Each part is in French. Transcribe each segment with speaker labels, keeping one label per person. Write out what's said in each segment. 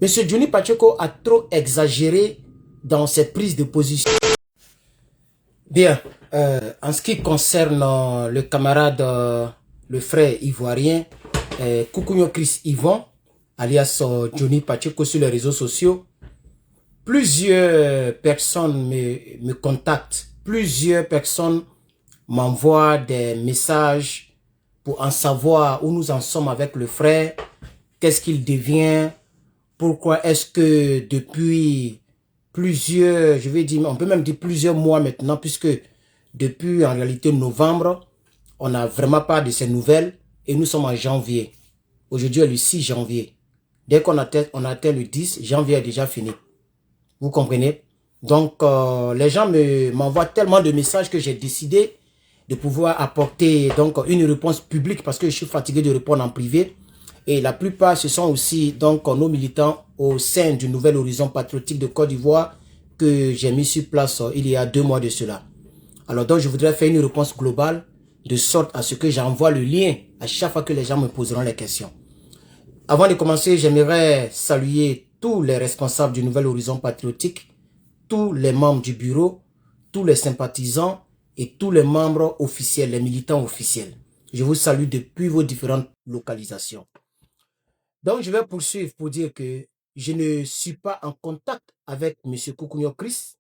Speaker 1: Monsieur Johnny Pacheco a trop exagéré dans ses prises de position. Bien, en ce qui concerne le camarade, le frère ivoirien, Kukunyo Chris Yvon, alias Johnny Pacheco sur les réseaux sociaux, plusieurs personnes me contactent, plusieurs personnes m'envoient des messages pour en savoir où nous en sommes avec le frère, qu'est-ce qu'il devient, pourquoi est-ce que depuis plusieurs, je vais dire, on peut même dire plusieurs mois maintenant, puisque depuis en réalité novembre, on n'a vraiment pas de ces nouvelles et nous sommes en janvier. Aujourd'hui est le 6 janvier. Dès qu'on atteint le 10, janvier est déjà fini. Vous comprenez? Donc, les gens m'envoient tellement de messages que j'ai décidé de pouvoir apporter donc une réponse publique parce que je suis fatigué de répondre en privé. Et la plupart, ce sont aussi donc nos militants au sein du Nouvel Horizon Patriotique de Côte d'Ivoire que j'ai mis sur place il y a 2 mois de cela. Alors donc, je voudrais faire une réponse globale de sorte à ce que j'envoie le lien à chaque fois que les gens me poseront les questions. Avant de commencer, j'aimerais saluer tous les responsables du Nouvel Horizon Patriotique, tous les membres du bureau, tous les sympathisants et tous les membres officiels, les militants officiels. Je vous salue depuis vos différentes localisations. Donc, je vais poursuivre pour dire que je ne suis pas en contact avec M. Kukunyo Chris.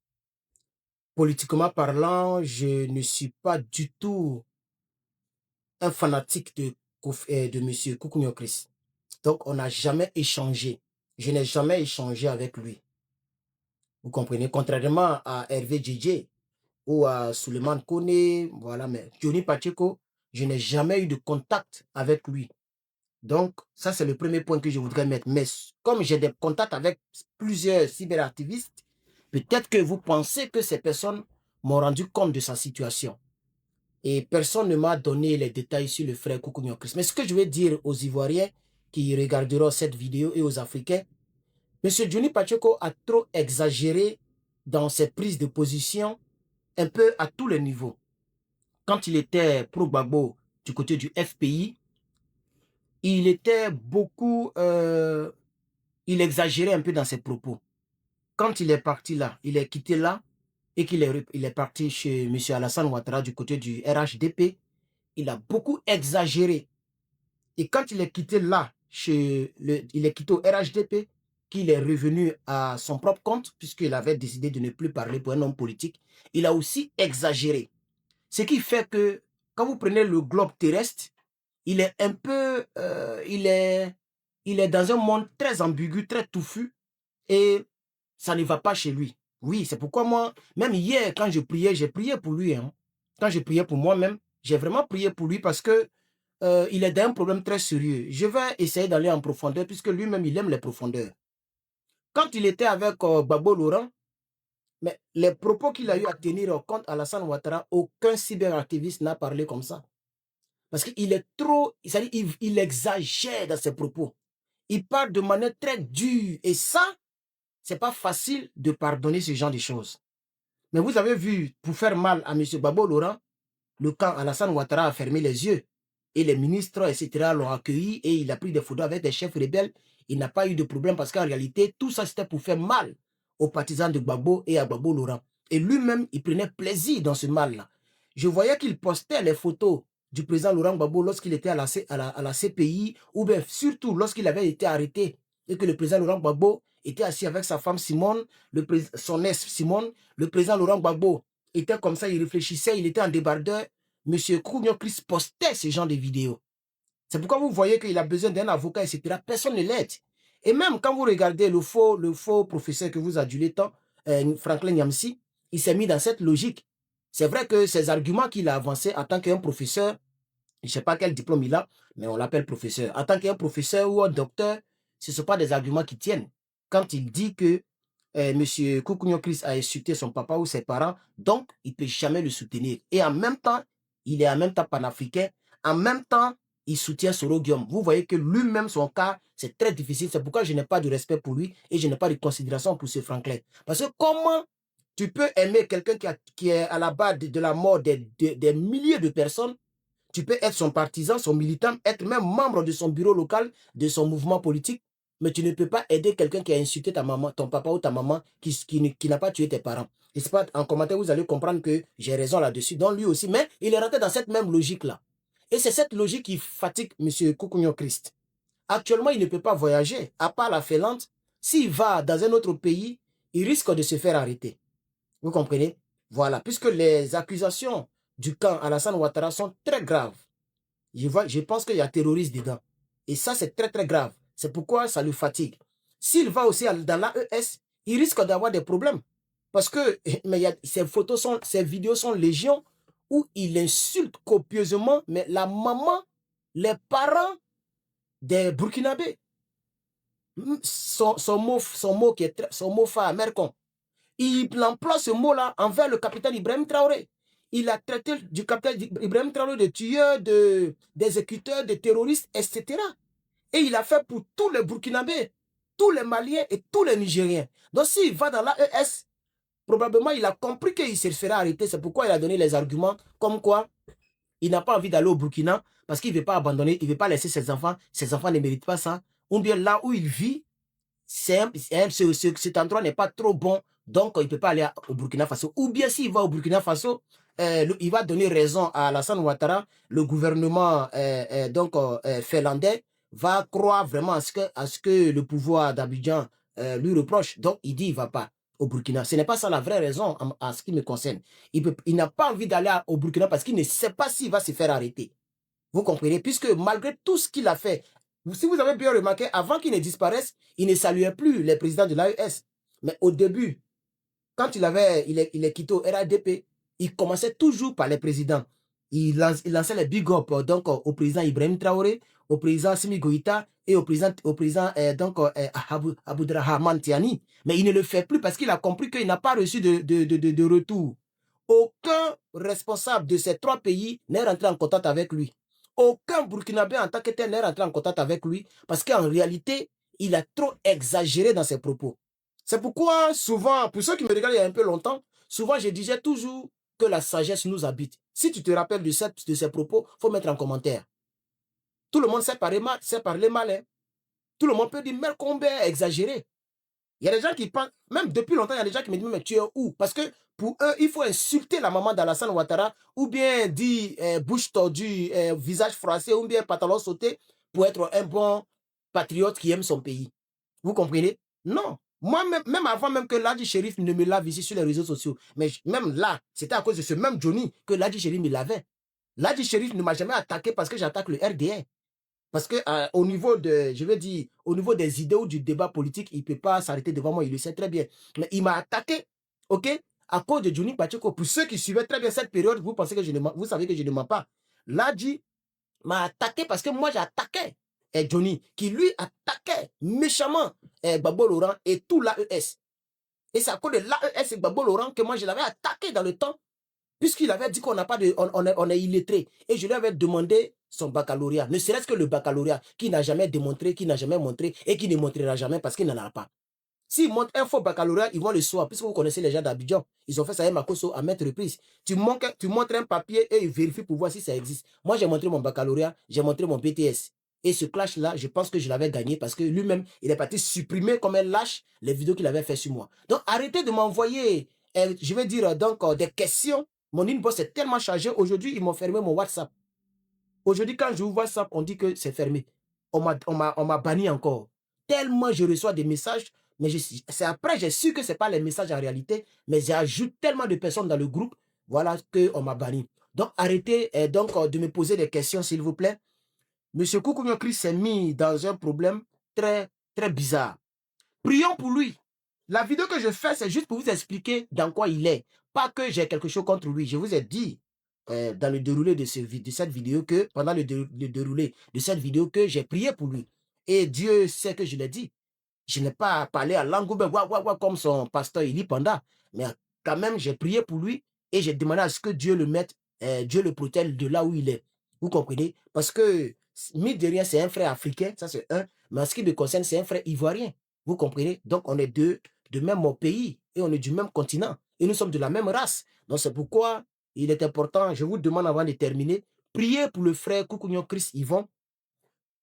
Speaker 1: Politiquement parlant, je ne suis pas du tout un fanatique de M. Kukunyo Chris. Donc, on n'a jamais échangé. Je n'ai jamais échangé avec lui. Vous comprenez? Contrairement à Hervé Djedje ou à Suleiman Kone, voilà, mais Johnny Pacheco, je n'ai jamais eu de contact avec lui. Donc, ça, c'est le premier point que je voudrais mettre. Mais comme j'ai des contacts avec plusieurs cyberactivistes, peut-être que vous pensez que ces personnes m'ont rendu compte de sa situation. Et personne ne m'a donné les détails sur le frère Kukunyo Chris. Mais ce que je vais dire aux Ivoiriens qui regarderont cette vidéo et aux Africains, M. Johnny Pacheco a trop exagéré dans ses prises de position un peu à tous les niveaux. Quand il était pro-Gbagbo du côté du FPI, il était beaucoup... il exagérait un peu dans ses propos. Quand il est parti là, il est quitté là et qu'il est parti chez M. Alassane Ouattara du côté du RHDP, il a beaucoup exagéré. Et quand il est quitté là, il est quitté au RHDP, qu'il est revenu à son propre compte, puisqu'il avait décidé de ne plus parler pour un homme politique, il a aussi exagéré. Ce qui fait que, quand vous prenez le globe terrestre, il est un peu, il est dans un monde très ambigu, très touffu, et ça ne va pas chez lui. Oui, c'est pourquoi moi, même hier, quand je priais, j'ai prié pour lui. Hein. Quand je priais pour moi-même, j'ai vraiment prié pour lui parce que il est dans un problème très sérieux. Je vais essayer d'aller en profondeur puisque lui-même, il aime les profondeurs. Quand il était avec Babo Laurent, mais les propos qu'il a eu à tenir contre Alassane Ouattara, aucun cyberactiviste n'a parlé comme ça. Parce qu'il est trop, il exagère dans ses propos. Il parle de manière très dure. Et ça, c'est pas facile de pardonner ce genre de choses. Mais vous avez vu, pour faire mal à M. Babo Laurent, le camp Alassane Ouattara a fermé les yeux. Et les ministres, etc., l'ont accueilli et il a pris des photos avec des chefs rebelles. Il n'a pas eu de problème parce qu'en réalité, tout ça, c'était pour faire mal aux partisans de Gbagbo et à Babo Laurent. Et lui-même, il prenait plaisir dans ce mal-là. Je voyais qu'il postait les photos du président Laurent Gbagbo lorsqu'il était à la CPI ou bien surtout lorsqu'il avait été arrêté et que le président Laurent Gbagbo était assis avec sa femme Simone, son ex Simone, le président Laurent Gbagbo était comme ça, il réfléchissait, il était en débardeur. Monsieur Kukunyo Chris postait ce genre de vidéos. C'est pourquoi vous voyez qu'il a besoin d'un avocat, etc. Personne ne l'aide. Et même quand vous regardez le faux professeur que vous adulez tant, Franklin Nyamsi, il s'est mis dans cette logique. C'est vrai que ces arguments qu'il a avancés en tant qu'un professeur, je ne sais pas quel diplôme il a, mais on l'appelle professeur. En tant qu'un professeur ou un docteur, ce ne sont pas des arguments qui tiennent. Quand il dit que M. Kukunyo Chris a insulté son papa ou ses parents, donc il ne peut jamais le soutenir. Et en même temps, il est en même temps panafricain, en même temps, il soutient Soro Guillaume. Vous voyez que lui-même, son cas, c'est très difficile. C'est pourquoi je n'ai pas de respect pour lui et je n'ai pas de considération pour ce Franklin. Parce que comment tu peux aimer quelqu'un qui est à la base de la mort des milliers de personnes? Tu peux être son partisan, son militant, être même membre de son bureau local, de son mouvement politique. Mais tu ne peux pas aider quelqu'un qui a insulté ta maman, ton papa ou ta maman, qui n'a pas tué tes parents. Et c'est pas en commentaire, vous allez comprendre que j'ai raison là-dessus. Donc lui aussi, mais il est rentré dans cette même logique-là. Et c'est cette logique qui fatigue M. Koukounion Christ. Actuellement, il ne peut pas voyager, à part la Finlande. S'il va dans un autre pays, il risque de se faire arrêter. Vous comprenez? Voilà, puisque les accusations du camp Alassane Ouattara sont très graves. Je pense qu'il y a terroriste dedans. Et ça, c'est très, très grave. C'est pourquoi ça lui fatigue. S'il va aussi dans l'AES, il risque d'avoir des problèmes. Parce que mais ces vidéos sont légion où il insulte copieusement, mais la maman, les parents des Burkinabés. Son mot phare, Mercon. Il emploie ce mot-là envers le capitaine Ibrahim Traoré. Il a traité du capitaine Ibrahim Traoré de tueur, d'exécuteur, de terroristes, etc. Et il a fait pour tous les Burkinabés, tous les Maliens et tous les Nigériens. Donc s'il va dans l'AES, probablement il a compris qu'il se fera arrêter. C'est pourquoi il a donné les arguments comme quoi il n'a pas envie d'aller au Burkina parce qu'il ne veut pas abandonner, il ne veut pas laisser ses enfants. Ses enfants ne méritent pas ça. Ou bien là où il vit, cet endroit n'est pas trop bon, donc il ne peut pas aller au Burkina Faso. Ou bien s'il va au Burkina Faso, il va donner raison à Alassane Ouattara, le gouvernement finlandais va croire vraiment à ce que le pouvoir d'Abidjan lui reproche. Donc il dit il ne va pas au Burkina. Ce n'est pas ça la vraie raison en ce qui me concerne. Il n'a pas envie d'aller au Burkina parce qu'il ne sait pas s'il va se faire arrêter. Vous comprenez? Puisque malgré tout ce qu'il a fait, si vous avez bien remarqué, avant qu'il ne disparaisse, il ne saluait plus les présidents de l'AES. Mais au début, quand il est quitté au RADP, il commençait toujours par les présidents. Il lançait les big up donc au président Ibrahim Traoré, au président Simi Goïta et au président Aboudrahman Tiani. Mais il ne le fait plus parce qu'il a compris qu'il n'a pas reçu de retour. Aucun responsable de ces trois pays n'est rentré en contact avec lui. Aucun Burkinabé en tant que tel n'est rentré en contact avec lui parce qu'en réalité, il a trop exagéré dans ses propos. C'est pourquoi souvent, pour ceux qui me regardent il y a un peu longtemps, souvent je disais toujours que la sagesse nous habite. Si tu te rappelles de ces propos, il faut mettre en commentaire. Tout le monde sait parler mal, hein. Tout le monde peut dire, mais combien exagéré. Il y a des gens qui pensent, même depuis longtemps, il y a des gens qui me disent, mais tu es où? Parce que pour eux, il faut insulter la maman d'Alassane Ouattara, ou bien dire bouche tordue, visage froissé, ou bien pantalon sauté, pour être un bon patriote qui aime son pays. Vous comprenez? Non. Moi, même avant même que Ladji Chérif ne me lave ici sur les réseaux sociaux, mais même là, c'était à cause de ce même Johnny que Ladji Chérif me lavait. Ladji Chérif ne m'a jamais attaqué parce que j'attaque le RDR. Parce que au niveau au niveau des idées ou du débat politique, il ne peut pas s'arrêter devant moi, il le sait très bien. Mais il m'a attaqué, ok, à cause de Johnny Pacheco. Pour ceux qui suivaient très bien cette période, vous savez que je ne mens pas. Ladji m'a attaqué parce que moi j'attaquais Johnny, qui lui attaquait méchamment Gbagbo Laurent et tout l'AES. Et c'est à cause de l'AES et Gbagbo Laurent que moi je l'avais attaqué dans le temps, puisqu'il avait dit qu'on n'a pas de, on est illettré. Et je lui avais demandé son baccalauréat, ne serait-ce que le baccalauréat, qui n'a jamais démontré, qui n'a jamais montré et qui ne montrera jamais parce qu'il n'en a pas. S'ils montrent un faux baccalauréat, ils vont le soir, puisque vous connaissez les gens d'Abidjan. Ils ont fait ça à Makosso à maintes reprises. Tu montres un papier et ils vérifient pour voir si ça existe. Moi, j'ai montré mon baccalauréat, j'ai montré mon BTS. Et ce clash-là, je pense que je l'avais gagné parce que lui-même, il est parti supprimer comme un lâche les vidéos qu'il avait fait sur moi. Donc, arrêtez de m'envoyer, je vais dire, des questions. Mon inbox est tellement chargé. Aujourd'hui, ils m'ont fermé mon WhatsApp. Aujourd'hui, quand je ouvre WhatsApp, on dit que c'est fermé. On m'a banni encore. Tellement je reçois des messages, mais c'est après, j'ai su que ce n'est pas les messages en réalité, mais j'ajoute tellement de personnes dans le groupe, voilà, qu'on m'a banni. Donc, arrêtez de me poser des questions, s'il vous plaît. Monsieur Koukounion Christ s'est mis dans un problème très, très bizarre. Prions pour lui. La vidéo que je fais, c'est juste pour vous expliquer dans quoi il est. Pas que j'ai quelque chose contre lui. Je vous ai dit dans le déroulé de cette vidéo que, pendant le déroulé de cette vidéo que j'ai prié pour lui. Et Dieu sait que je l'ai dit. Je n'ai pas parlé à langue comme son pasteur Ili Panda. Mais quand même, j'ai prié pour lui et j'ai demandé à ce que Dieu le mette, Dieu le protège de là où il est. Vous comprenez? Parce que, mine de rien, c'est un frère africain, ça c'est un. Mais en ce qui me concerne, c'est un frère ivoirien. Vous comprenez? Donc, on est de même pays et on est du même continent. Et nous sommes de la même race. Donc, c'est pourquoi il est important, je vous demande avant de terminer, priez pour le frère Koukounion Christ Yvon.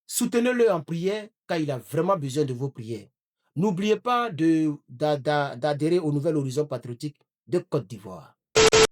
Speaker 1: Soutenez-le en prière quand il a vraiment besoin de vos prières. N'oubliez pas d'adhérer au Nouvel Horizon Patriotique de Côte d'Ivoire.